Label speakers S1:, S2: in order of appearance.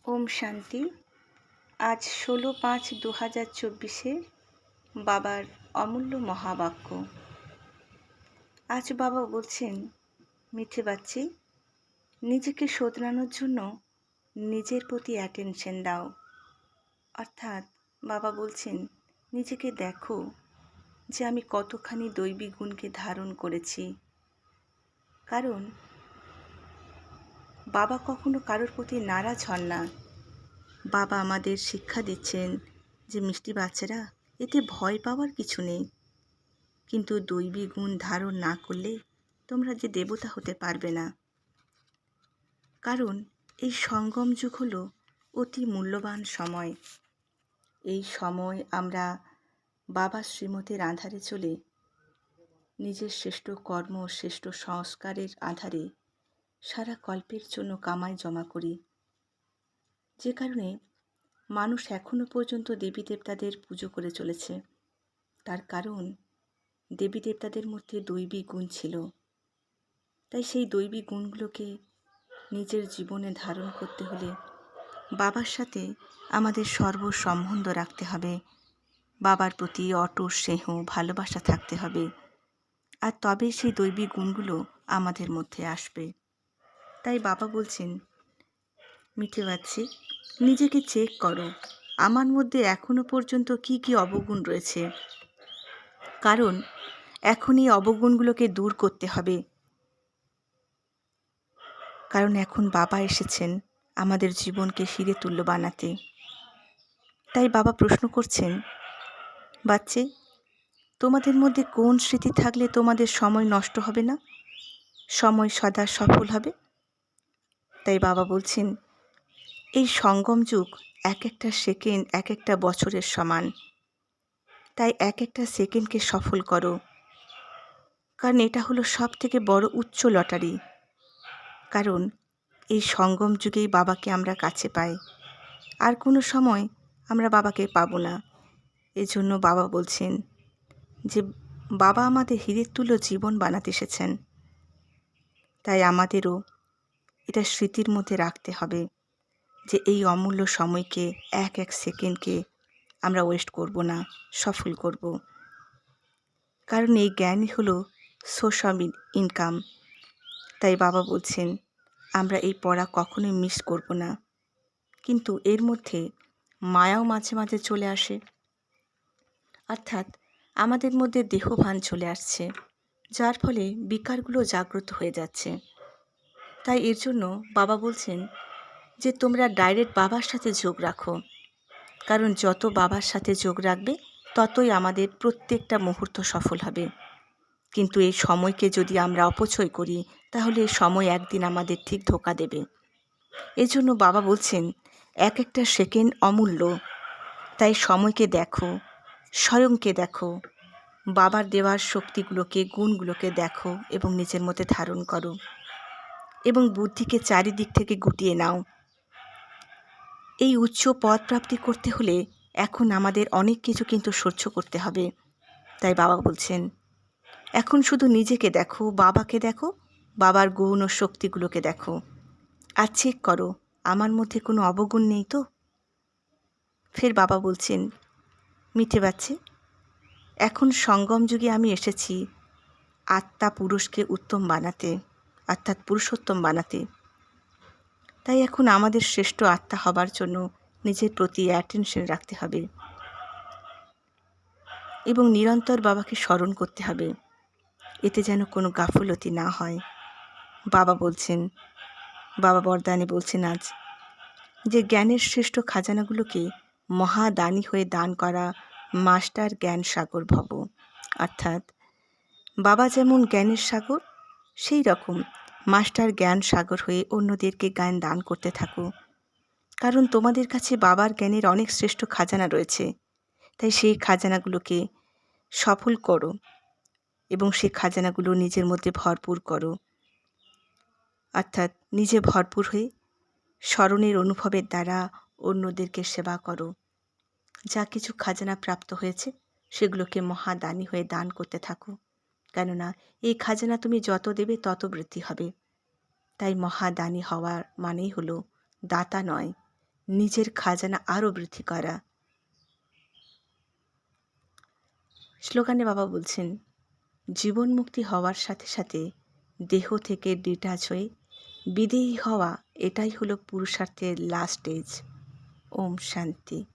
S1: ওম শান্তি। আজ 16/5/2024 বাবার অমূল্য মহাবাক্য। আজ বাবা বলছেন, মিঠে বাচ্চি, নিজেকে শোধরানোর জন্য নিজের প্রতি অ্যাটেনশন দাও। অর্থাৎ বাবা বলছেন, নিজেকে দেখো যে আমি কতখানি দৈবী গুণকে ধারণ করেছি। কারণ বাবা কখনো কারোর প্রতি নারাজ হন না। বাবা আমাদের শিক্ষা দিচ্ছেন যে মিষ্টি বাচ্চারা, এতে ভয় পাওয়ার কিছু নেই, কিন্তু দৈবী গুণ ধারণ না করলে তোমরা যে দেবতা হতে পারবে না। কারণ এই সঙ্গম যুগ হলো অতি মূল্যবান সময়। এই সময় আমরা বাবার শ্রীমতের আধারে চলে নিজের শ্রেষ্ঠ কর্ম, শ্রেষ্ঠ সংস্কারের আধারে সারা কল্পের জন্য কামাই জমা করি। যে কারণে মানুষ এখনো পর্যন্ত দেবী দেবতাদের পুজো করে চলেছে। তার কারণ দেবী দেবতাদের মধ্যে দৈবী গুণ ছিল। তাই সেই দৈবী গুণগুলোকে নিজের জীবনে ধারণ করতে হলে বাবার সাথে আমাদের সর্বসম্বন্ধ রাখতে হবে। বাবার প্রতি অটুট স্নেহ ভালোবাসা থাকতে হবে। আর তবে সেই দৈবী গুণগুলো আমাদের মধ্যে আসবে। তাই বাবা বলছেন, মিঠে বাচ্চি, নিজেকে চেক করো, আমার মধ্যে এখনো পর্যন্ত কি কি অবগুণ রয়েছে। কারণ এখন এই অবগুণগুলোকে দূর করতে হবে। কারণ এখন বাবা এসেছেন আমাদের জীবনকে হিরে তুল্য বানাতে। তাই বাবা প্রশ্ন করছেন, বাচ্চে, তোমাদের মধ্যে কোন স্মৃতি থাকলে তোমাদের সময় নষ্ট হবে না, সময় সদা সফল হবে। তাই বাবা বলছেন, এই সঙ্গম যুগ এক একটা সেকেন্ড এক একটা বছরের সমান। তাই এক একটা সেকেন্ডকে সফল করো। কারণ এটা হলো সব থেকে বড় উচ্চ লটারি। কারণ এই সঙ্গম যুগেই বাবাকে আমরা কাছে পাই। আর কোনো সময় আমরা বাবাকে পাবো না। এজন্য বাবা বলছেন যে বাবা আমাদের হীরের তুল্য জীবন বানাতে এসেছেন। তাই আমাদেরও এটা স্মৃতির মধ্যে রাখতে হবে যে এই অমূল্য সময়কে এক এক সেকেন্ডকে আমরা ওয়েস্ট করব না, সফল করব। কারণ এই জ্ঞানই হলো সোর্স অফ ইনকাম। তাই বাবা বলছেন আমরা এই পড়া কখনোই মিস করব না। কিন্তু এর মধ্যে মায়াও মাঝে মাঝে চলে আসে। অর্থাৎ আমাদের মধ্যে দেহভান চলে আসছে, যার ফলে বিকারগুলো জাগ্রত হয়ে যাচ্ছে। তাই এর জন্য বাবা বলছেন যে তোমরা ডাইরেক্ট বাবার সাথে যোগ রাখো। কারণ যত বাবার সাথে যোগ রাখবে ততই আমাদের প্রত্যেকটা মুহূর্ত সফল হবে। কিন্তু এই সময়কে যদি আমরা অপচয় করি তাহলে এই সময় একদিন আমাদের ঠিক ধোঁকা দেবে। এজন্য বাবা বলছেন এক একটা সেকেন্ড অমূল্য। তাই সময়কে দেখো, স্বয়ংকে দেখো, বাবার দেওয়ার শক্তিগুলোকে, গুণগুলোকে দেখো এবং নিজের মধ্যে ধারণ করো এবং বুদ্ধিকে চারিদিক থেকে গুটিয়ে নাও। এই উচ্চ পদ প্রাপ্তি করতে হলে এখন আমাদের অনেক কিছু কিন্তু সহ্য করতে হবে। তাই বাবা বলছেন এখন শুধু নিজেকে দেখো, বাবাকে দেখো, বাবার গুণ ও শক্তিগুলোকে দেখো, আর চেক করো আমার মধ্যে কোনো অবগুণ নেই তো। ফের বাবা বলছেন, মিঠে বাচ্চে, এখন সঙ্গম যুগে আমি এসেছি আত্মা পুরুষকে উত্তম বানাতে, অর্থাৎ পুরুষোত্তম বানাতে। তাই এখন আমাদের শ্রেষ্ঠ আত্মা হবার জন্য নিজের প্রতি অ্যাটেনশন রাখতে হবে এবং নিরন্তর বাবাকে স্মরণ করতে হবে, এতে যেন কোনো গাফলতি না হয়। বাবা বলছেন, বাবা বরদানে বলছেন আজ যে জ্ঞানের শ্রেষ্ঠ খাজানাগুলোকে মহাদানী হয়ে দান করা মাস্টার জ্ঞান সাগর ভব। অর্থাৎ বাবা যেমন জ্ঞানের সাগর, সেই রকম মাস্টার জ্ঞান সাগর হয়ে অন্যদেরকে জ্ঞান দান করতে থাকো। কারণ তোমাদের কাছে বাবার জ্ঞানের অনেক শ্রেষ্ঠ খাজানা রয়েছে। তাই সেই খাজানাগুলোকে সফল করো এবং সেই খাজানাগুলো নিজের মধ্যে ভরপুর করো। অর্থাৎ নিজে ভরপুর হয়ে স্মরণের অনুভবের দ্বারা অন্যদেরকে সেবা করো। যা কিছু খাজানা প্রাপ্ত হয়েছে সেগুলোকে মহাদানী হয়ে দান করতে থাকো। কেননা এই খাজানা তুমি যত দেবে তত বৃদ্ধি হবে। তাই মহাদানী হওয়ার মানেই হলো দাতা নয়, নিজের খাজানা আরও বৃদ্ধি করা। স্লোগানে বাবা বলছেন, জীবন মুক্তি হওয়ার সাথে সাথে দেহ থেকে ডিটাচ হয়ে বিদেহী হওয়া, এটাই হলো পুরুষার্থের লাস্ট স্টেজ। ওম শান্তি।